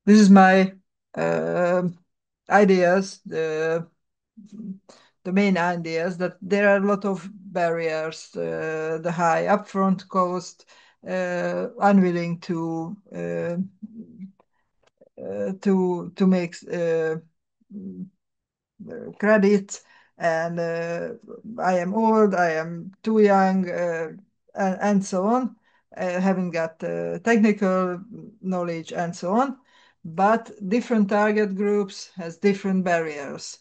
this is my ideas, the main ideas that there are a lot of barriers, the high upfront cost, unwilling to make credit, and I am old, I am too young, and so on, haven't got technical knowledge and so on. But different target groups has different barriers.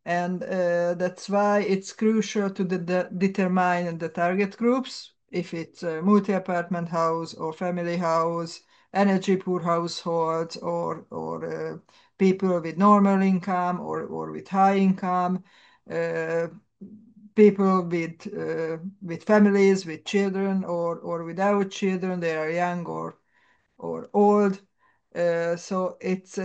And that's why it's crucial to determine the target groups, if it's a multi-apartment house or family house, energy poor households, or people with normal income or with high income, uh, people with families, with children or without children, they are young or old. So it's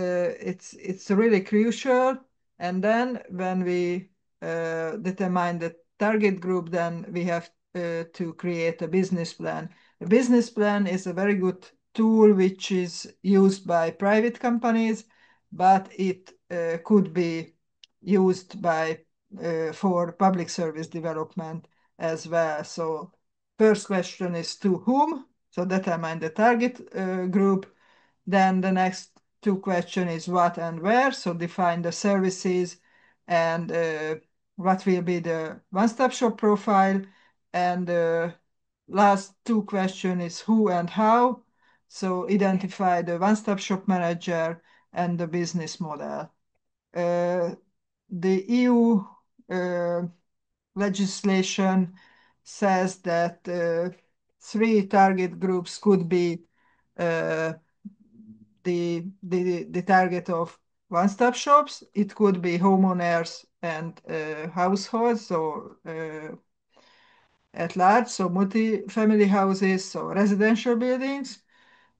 really crucial. And then when we determine the target group, then we have to create a business plan. A business plan is a very good tool which is used by private companies, but it could be used for public service development as well. So first question is to whom? So determine the target group. Then the next two questions is what and where. So define the services and what will be the one-stop shop profile. And the last two questions is who and how. So identify the one-stop shop manager and the business model. The EU uh, legislation says that three target groups could be uh, the target of one-stop shops. It could be homeowners and households, or at large, so multi-family houses, so residential buildings.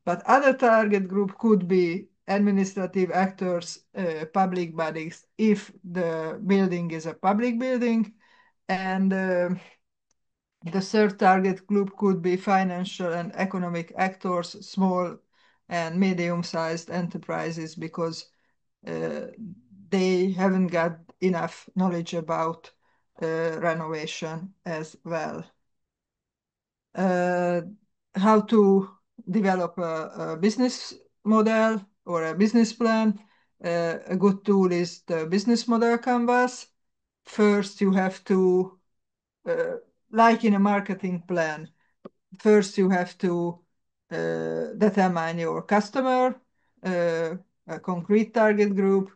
But other target group could be administrative actors, public bodies, if the building is a public building. And the third target group could be financial and economic actors, small and medium-sized enterprises, because uh, they haven't got enough knowledge about renovation as well. Uh, how to develop a business model or a business plan? A good tool is the business model canvas. First, you have to, uh, like in a marketing plan, first you have to determine your customer, a concrete target group.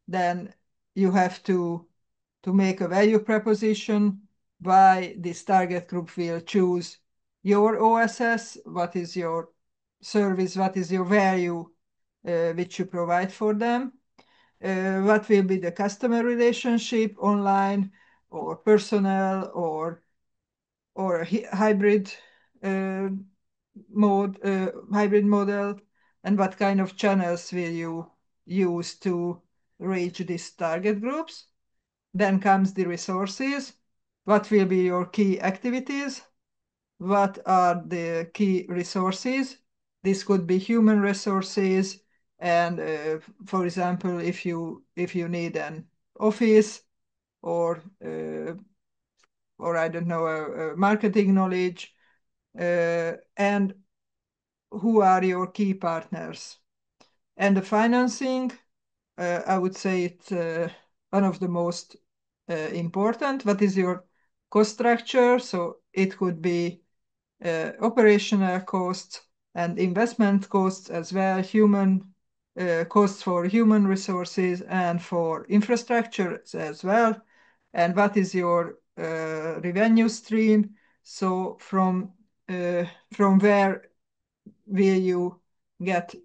Then you have to make a value proposition why this target group will choose your OSS, what is your service, what is your value which you provide for them, what will be the customer relationship, online or personal or a hybrid uh, hybrid model, and what kind of channels will you use to reach these target groups. Then comes the resources. What will be your key activities? What are the key resources? This could be human resources, and for example, if you need an office or I don't know, a marketing knowledge, and who are your key partners. And the financing, I would say it's one of the most important. What is your cost structure? So it could be operational costs and investment costs as well, human costs for human resources and for infrastructure as well. And what is your revenue stream? So from where will you get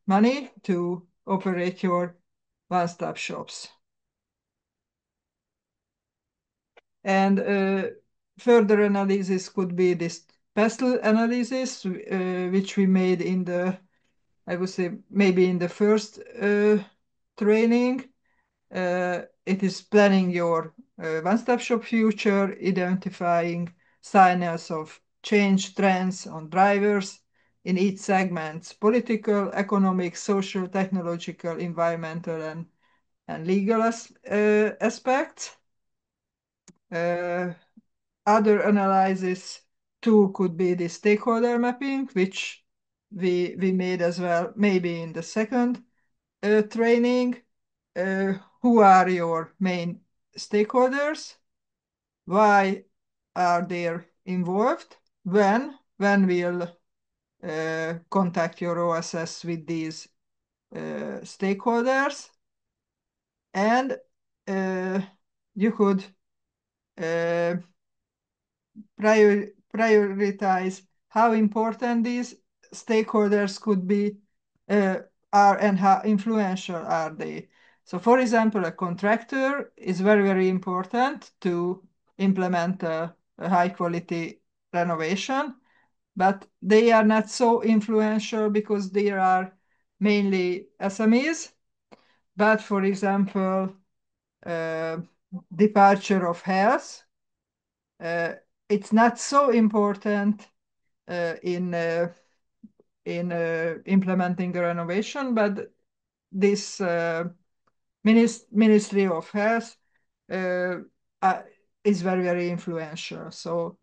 money to operate your one-stop shops? And further analysis could be this pestle analysis, which we made I would say, maybe in the first training. It is planning your one-stop shop future, identifying signals of change trends on drivers, in each segment: political, economic, social, technological, environmental, and legal aspects. Other analysis tool could be the stakeholder mapping, which we made as well, maybe in the second training. Who are your main stakeholders? Why are they involved? When will contact your OSS with these stakeholders? And you could prioritize how important these stakeholders could be, are, and how influential are they. So, for example, a contractor is very, very important to implement a high quality renovation, but they are not so influential because they are mainly SMEs. But for example, departure of health, it's not so important in implementing a renovation, but this Ministry of Health is very, very influential. So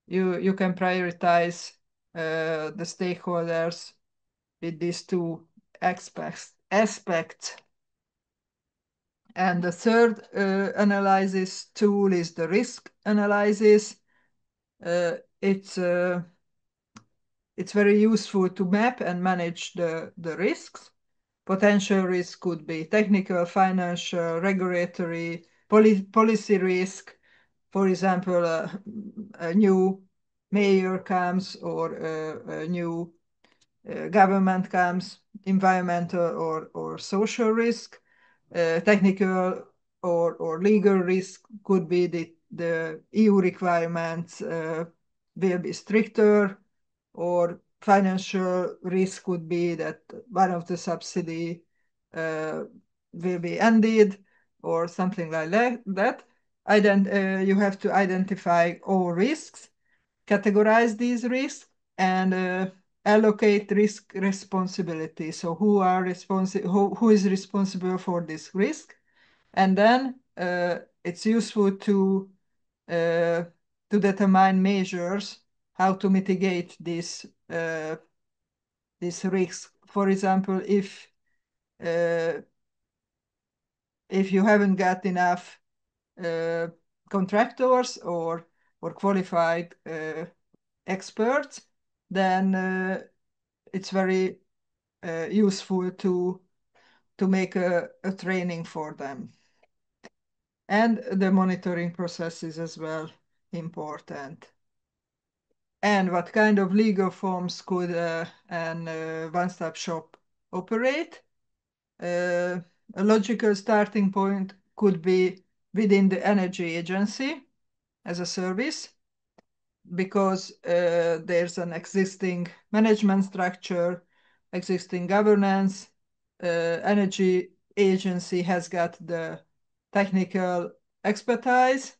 you can prioritize the stakeholders with these two aspects. And the third analysis tool is the risk analysis. It's very useful to map and manage the risks. Potential risk could be technical, financial, regulatory, policy risk. For example, a new mayor comes, or a new government comes, environmental or social risk. Technical or legal risk could be the EU requirements will be stricter, or financial risk could be that one of the subsidy will be ended, or something like that. You have to identify all risks, categorize these risks, and allocate risk responsibility. So who is responsible for this risk? And then it's useful to determine measures how to mitigate this risk. For example, if you haven't got enough contractors or qualified experts, then it's very useful to make a training for them. And the monitoring process is as well important. And what kind of legal forms could an one-stop shop operate? A logical starting point could be within the energy agency as a service, because there's an existing management structure, existing governance. Energy agency has got the technical expertise.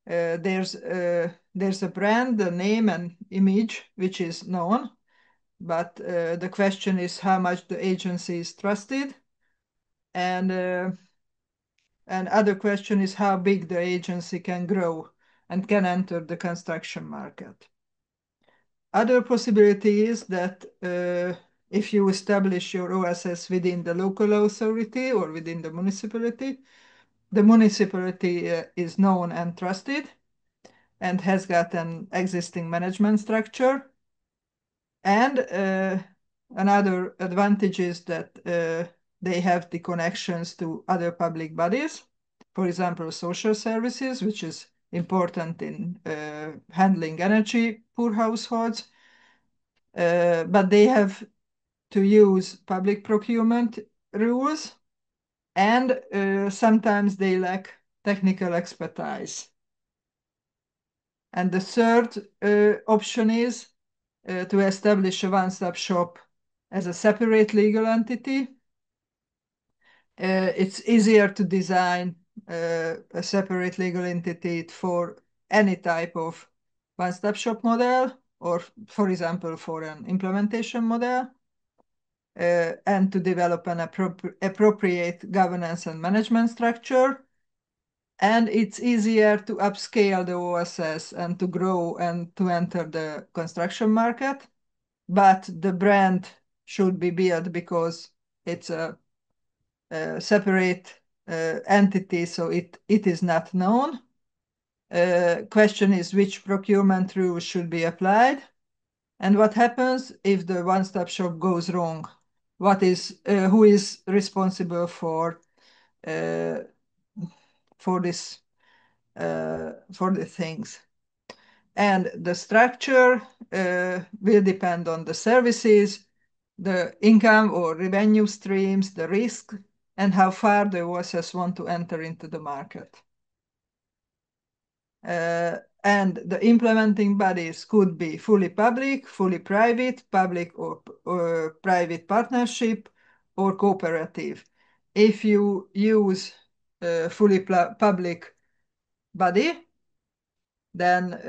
There's a brand, a name and image which is known, but the question is how much the agency is trusted, and other question is how big the agency can grow and can enter the construction market. Other possibility is that if you establish your OSS within the local authority or within the municipality is known and trusted and has got an existing management structure. And another advantage is that they have the connections to other public bodies, for example, social services, which is important in handling energy poor households. But they have to use public procurement rules, and sometimes they lack technical expertise. And the third option is to establish a one-stop shop as a separate legal entity. It's easier to design a separate legal entity for any type of one-stop shop model or for example, for an implementation model, and to develop an appropriate governance and management structure. And it's easier to upscale the OSS and to grow and to enter the construction market. But the brand should be built because it's a separate entity, so it is not known. Question is which procurement rules should be applied, and what happens if the one-stop shop goes wrong? Who is responsible for this for the things? And the structure will depend on the services, the income or revenue streams, the risk, and how far the OSS want to enter into the market. And the implementing bodies could be fully public, fully private, public or private partnership, or cooperative. If you use a fully public body, then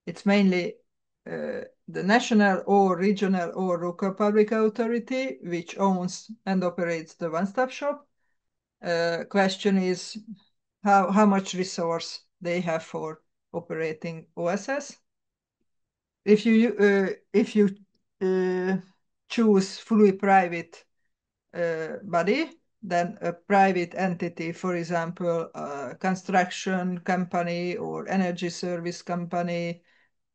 it's mainly the national or regional or local public authority which owns and operates the one-stop shop. Question is how much resource they have for operating OSS. If you choose fully private body, then a private entity, for example, a construction company or energy service company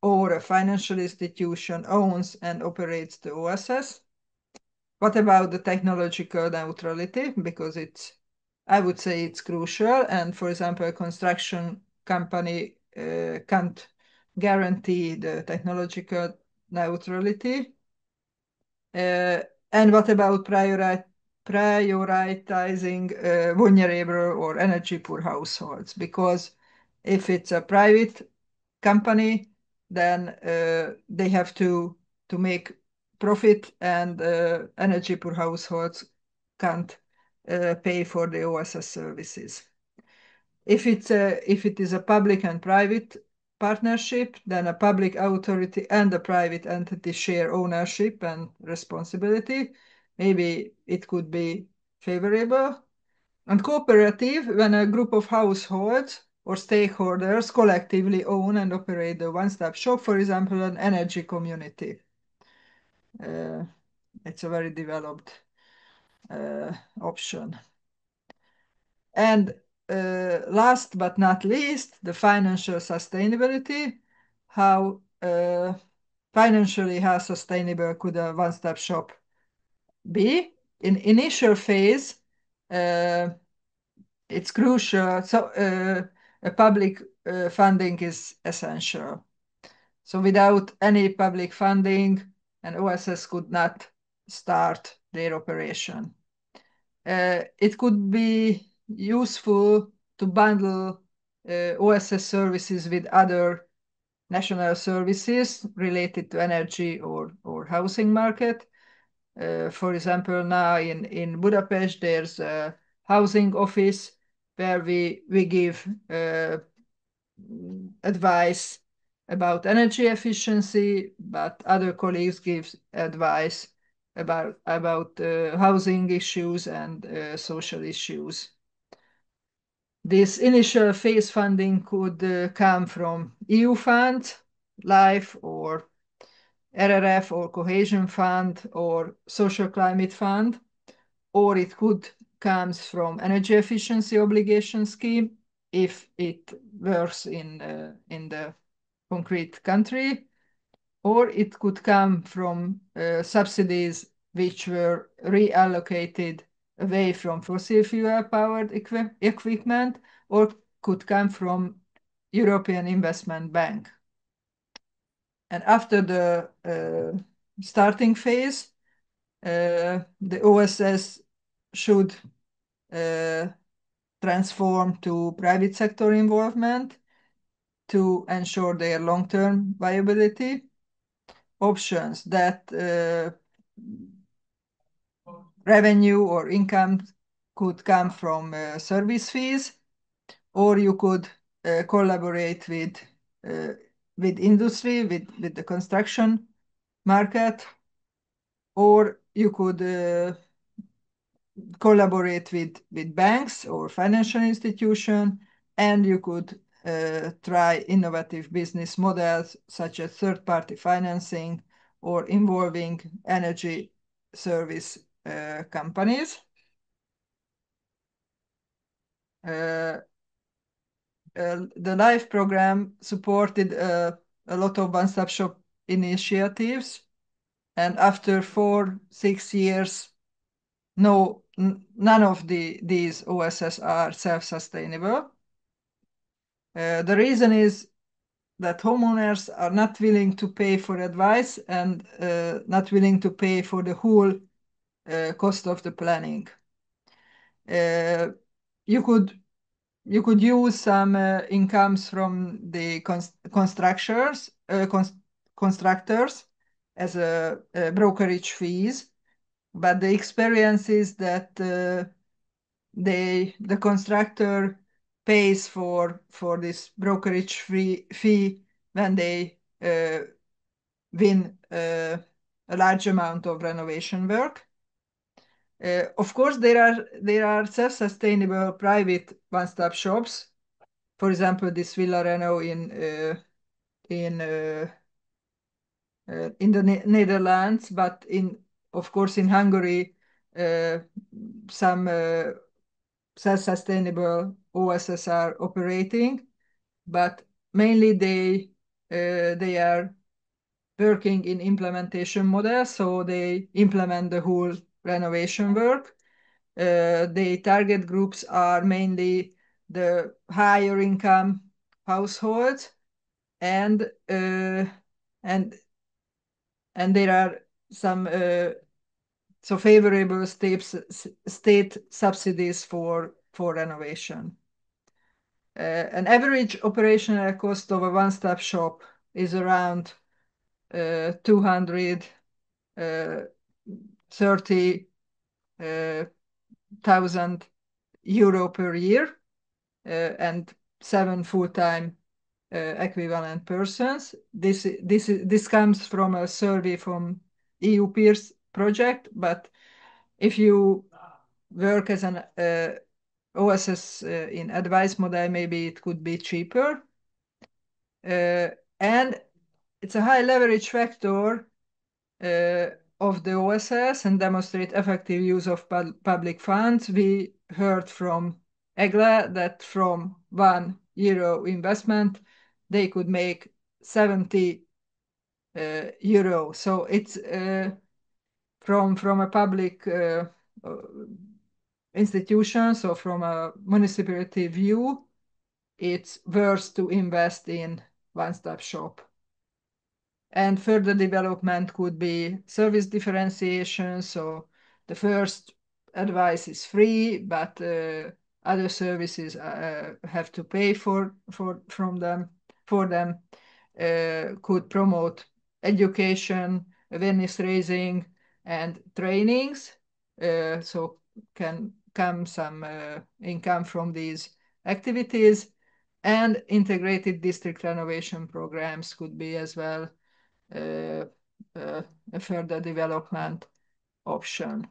or a financial institution owns and operates the OSS. What about the technological neutrality? Because I would say it's crucial. And for example, a construction company can't guarantee the technological neutrality. And what about prioritizing vulnerable or energy poor households? Because if it's a private company, then they have to make profit, and energy poor households can't pay for the OSS services. If it is a public and private partnership, then a public authority and a private entity share ownership and responsibility. Maybe it could be favorable. And cooperative, when a group of households or stakeholders collectively own and operate the one-stop shop, for example, an energy community. It's a very developed option. And last but not least, the financial sustainability. How financially how sustainable could a one-stop shop be? In initial phase, it's crucial. So a public funding is essential. So without any public funding, an OSS could not start their operation. It could be useful to bundle OSS services with other national services related to energy or housing market. For example, now in Budapest, there's a housing office where we give advice about energy efficiency, but other colleagues give advice about housing issues and social issues. This initial phase funding could come from EU funds, LIFE or RRF or Cohesion Fund or Social Climate Fund, or it could come from Energy Efficiency Obligation Scheme if it works in the concrete country, or it could come from subsidies which were reallocated away from fossil fuel powered equipment, or could come from European Investment Bank. And after the starting phase, the OSS should transform to private sector involvement to ensure their long-term viability. Options that revenue or income could come from service fees, or you could collaborate with with industry, with the construction market, or you could collaborate with banks or financial institution, and you could try innovative business models such as third-party financing or involving energy service companies. The LIFE program supported a lot of one-stop shop initiatives, and after 4-6 years, none of these OSS are self-sustainable. The reason is that homeowners are not willing to pay for advice and not willing to pay for the whole cost of the planning. You could use some incomes from the constructors as a brokerage fees, but the experience is that the constructor pays for this brokerage fee when they win a large amount of renovation work. Of course, there are self-sustainable private one-stop shops. For example, this Villa Reno in the Netherlands, but of course in Hungary, some self-sustainable OSS are operating, but mainly they are working in implementation models, so they implement the whole renovation work. The target groups are mainly the higher income households, and there are some favorable state subsidies for renovation. An average operational cost of a one-stop shop is around 230,000 euro per year, and 7 full-time equivalent persons. This comes from a survey from EU Peers project, but if you work as an OSS in advice model, maybe it could be cheaper. And it's a high leverage factor of the OSS and demonstrate effective use of public funds. We heard from EGLE that from €1 investment, they could make 70 euro. So it's from a public institution, so from a municipality view, it's worth to invest in one-stop shop. And further development could be service differentiation. So the first advice is free, but other services have to pay for them. Could promote education, awareness raising, and trainings. So can come some income from these activities, and integrated district renovation programs could be as well a further development option.